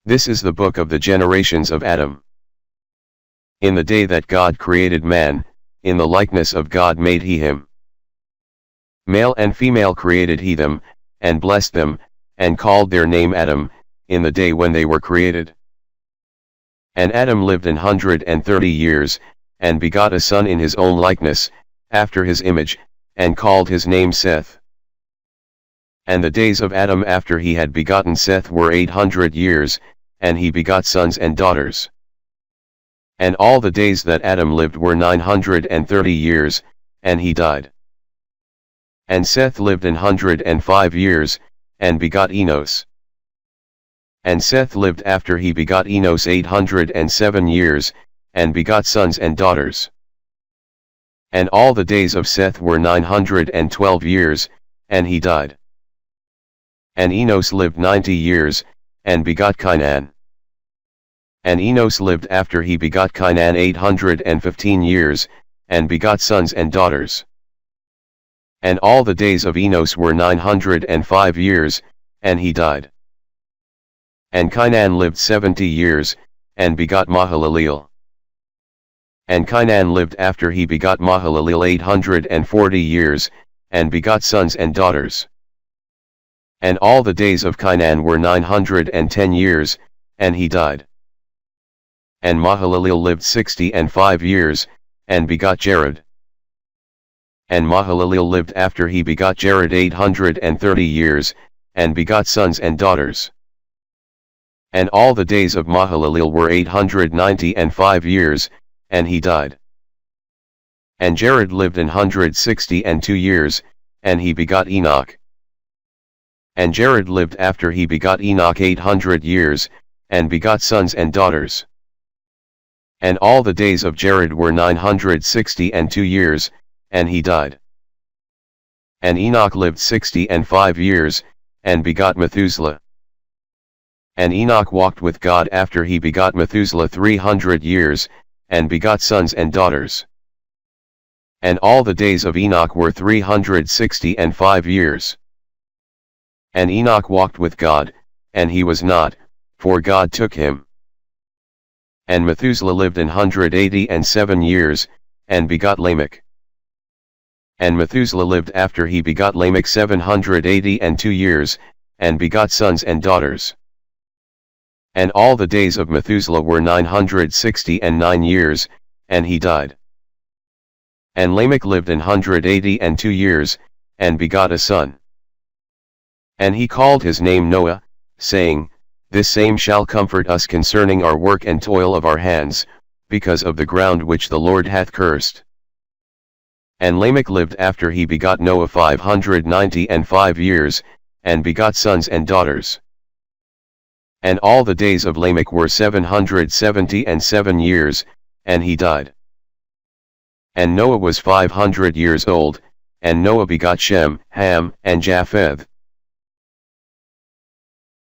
This is the book of the generations of Adam. In the day that God created man, in the likeness of God made he him. Male and female created he them, and blessed them, and called their name Adam, in the day when they were created. And Adam lived 130 years, and begot a son in his own likeness, after his image, and called his name Seth. And the days of Adam after he had begotten Seth were 800 years, and he begot sons and daughters. And all the days that Adam lived were 930 years, and he died. And Seth lived 105 years, and begot Enos. And Seth lived after he begot Enos 807 years, and begot sons and daughters. And all the days of Seth were 912 years, and he died. And Enos lived 90 years, and begot Cainan. And Enos lived after he begot Cainan 815 years, and begot sons and daughters. And all the days of Enos were 905 years, and he died. And Cainan lived 70 years, and begot Mahalaleel. And Cainan lived after he begot Mahalaleel 840 years, and begot sons and daughters. And all the days of Cainan were 910 years, and he died. And Mahalaleel lived 65 years, and begot Jared. And Mahalaleel lived after he begot Jared 830 years, and begot sons and daughters. And all the days of Mahalaleel were 895 years, and he died. And Jared lived 162 years, and he begot Enoch. And Jared lived after he begot Enoch 800 years, and begot sons and daughters. And all the days of Jared were 962 years, and he died. And Enoch lived 65 years, and begot Methuselah. And Enoch walked with God after he begot Methuselah 300 years, and begot sons and daughters. And all the days of Enoch were 365 years. And Enoch walked with God, and he was not, for God took him. And Methuselah lived 187 years, and begot Lamech. And Methuselah lived after he begot Lamech 782 years, and begot sons and daughters. And all the days of Methuselah were 969 years, and he died. And Lamech lived 182 years, and begot a son. And he called his name Noah, saying, This same shall comfort us concerning our work and toil of our hands, because of the ground which the Lord hath cursed. And Lamech lived after he begot Noah 595 years, and begot sons and daughters. And all the days of Lamech were 777 years, and he died. And Noah was 500 years old, and Noah begot Shem, Ham, and Japheth.